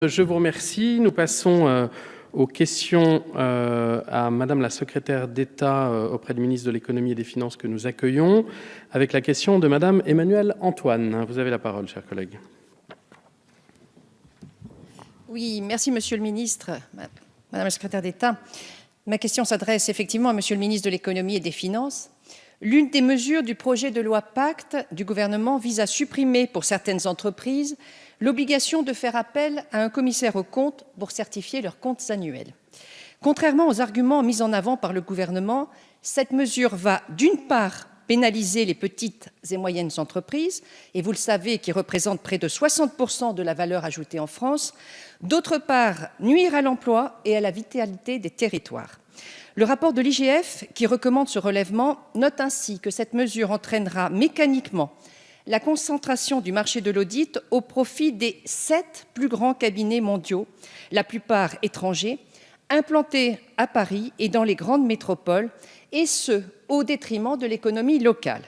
Je vous remercie. Nous passons aux questions à Madame la secrétaire d'État auprès du ministre de l'Économie et des Finances que nous accueillons, avec la question de Madame Emmanuelle Antoine. Vous avez la parole, chers collègues. Oui, merci Monsieur le ministre, Madame la secrétaire d'État. Ma question s'adresse effectivement à Monsieur le ministre de l'Économie et des Finances. L'une des mesures du projet de loi Pacte du gouvernement vise à supprimer pour certaines entreprises l'obligation de faire appel à un commissaire aux comptes pour certifier leurs comptes annuels. Contrairement aux arguments mis en avant par le gouvernement, cette mesure va d'une part pénaliser les petites et moyennes entreprises, et vous le savez, qui représentent près de 60% de la valeur ajoutée en France, d'autre part nuire à l'emploi et à la vitalité des territoires. Le rapport de l'IGF, qui recommande ce relèvement, note ainsi que cette mesure entraînera mécaniquement la concentration du marché de l'audit au profit des 7 plus grands cabinets mondiaux, la plupart étrangers, implantés à Paris et dans les grandes métropoles, et ce, au détriment de l'économie locale.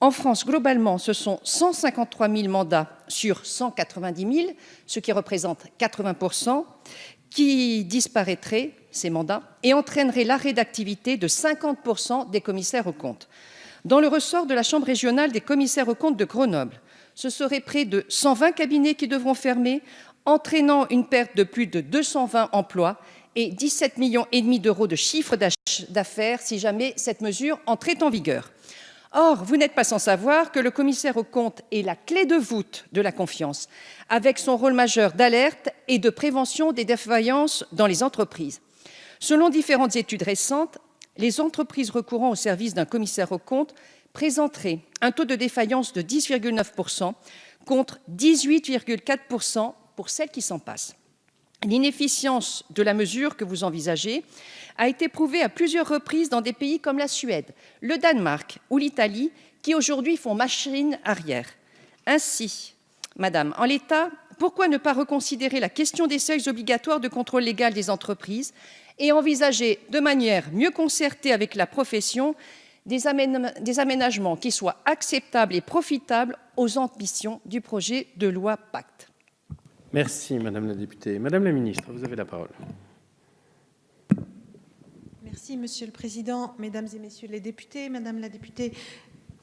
En France, globalement, ce sont 153 000 mandats sur 190 000, ce qui représente 80%, qui disparaîtraient, ces mandats, et entraîneraient l'arrêt d'activité de 50% des commissaires aux comptes. Dans le ressort de la Chambre régionale des commissaires aux comptes de Grenoble, ce serait près de 120 cabinets qui devront fermer, entraînant une perte de plus de 220 emplois et 17,5 millions d'euros de chiffre d'affaires si jamais cette mesure entrait en vigueur. Or, vous n'êtes pas sans savoir que le commissaire aux comptes est la clé de voûte de la confiance, avec son rôle majeur d'alerte et de prévention des défaillances dans les entreprises. Selon différentes études récentes, les entreprises recourant au service d'un commissaire aux comptes présenteraient un taux de défaillance de 10,9% contre 18,4% pour celles qui s'en passent. L'inefficience de la mesure que vous envisagez a été prouvée à plusieurs reprises dans des pays comme la Suède, le Danemark ou l'Italie, qui aujourd'hui font machine arrière. Ainsi, Madame, en l'état, pourquoi ne pas reconsidérer la question des seuils obligatoires de contrôle légal des entreprises et envisager de manière mieux concertée avec la profession des aménagements qui soient acceptables et profitables aux ambitions du projet de loi Pacte? Merci, Madame la députée. Madame la ministre, vous avez la parole. Merci, Monsieur le Président, Mesdames et Messieurs les députés. Madame la députée,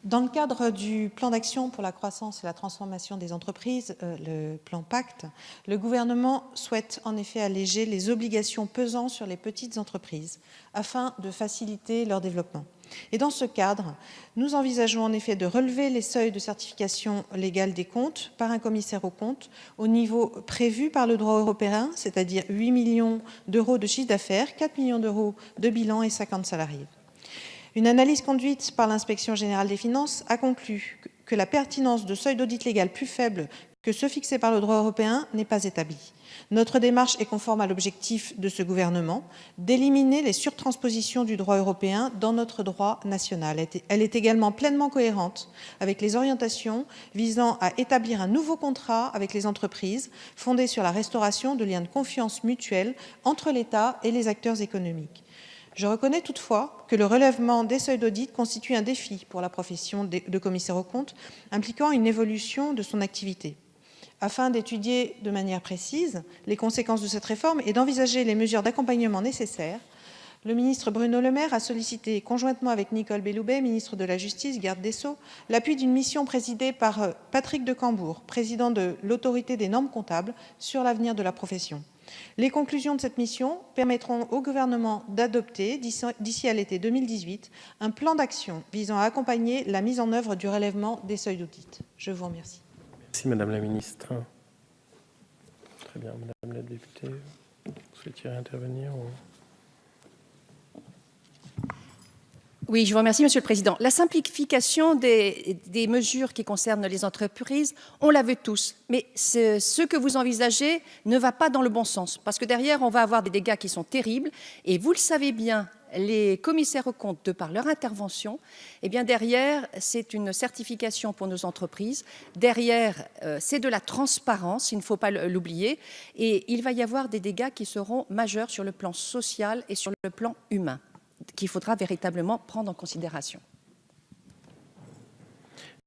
dans le cadre du plan d'action pour la croissance et la transformation des entreprises, le plan Pacte, le gouvernement souhaite en effet alléger les obligations pesant sur les petites entreprises afin de faciliter leur développement. Et dans ce cadre, nous envisageons en effet de relever les seuils de certification légale des comptes par un commissaire aux comptes au niveau prévu par le droit européen, c'est-à-dire 8 millions d'euros de chiffre d'affaires, 4 millions d'euros de bilan et 50 salariés. Une analyse conduite par l'Inspection générale des finances a conclu que la pertinence de seuils d'audit légal plus faibles que ceux fixés par le droit européen n'est pas établie. Notre démarche est conforme à l'objectif de ce gouvernement d'éliminer les surtranspositions du droit européen dans notre droit national. Elle est également pleinement cohérente avec les orientations visant à établir un nouveau contrat avec les entreprises fondé sur la restauration de liens de confiance mutuels entre l'État et les acteurs économiques. Je reconnais toutefois que le relèvement des seuils d'audit constitue un défi pour la profession de commissaire aux comptes, impliquant une évolution de son activité. Afin d'étudier de manière précise les conséquences de cette réforme et d'envisager les mesures d'accompagnement nécessaires, le ministre Bruno Le Maire a sollicité, conjointement avec Nicole Belloubet, ministre de la Justice, garde des Sceaux, l'appui d'une mission présidée par Patrick de Cambourg, président de l'Autorité des normes comptables, sur l'avenir de la profession. Les conclusions de cette mission permettront au gouvernement d'adopter, d'ici à l'été 2018, un plan d'action visant à accompagner la mise en œuvre du relèvement des seuils d'audit. Je vous remercie. Merci, Madame la ministre. Très bien, Madame la députée, vous souhaitiez intervenir Oui, je vous remercie, Monsieur le Président. La simplification des mesures qui concernent les entreprises, on la veut tous. Mais ce que vous envisagez ne va pas dans le bon sens. Parce que derrière, on va avoir des dégâts qui sont terribles. Et vous le savez bien, les commissaires aux comptes, de par leur intervention, eh bien derrière, c'est une certification pour nos entreprises. Derrière, c'est de la transparence, il ne faut pas l'oublier. Et il va y avoir des dégâts qui seront majeurs sur le plan social et sur le plan humain, qu'il faudra véritablement prendre en considération.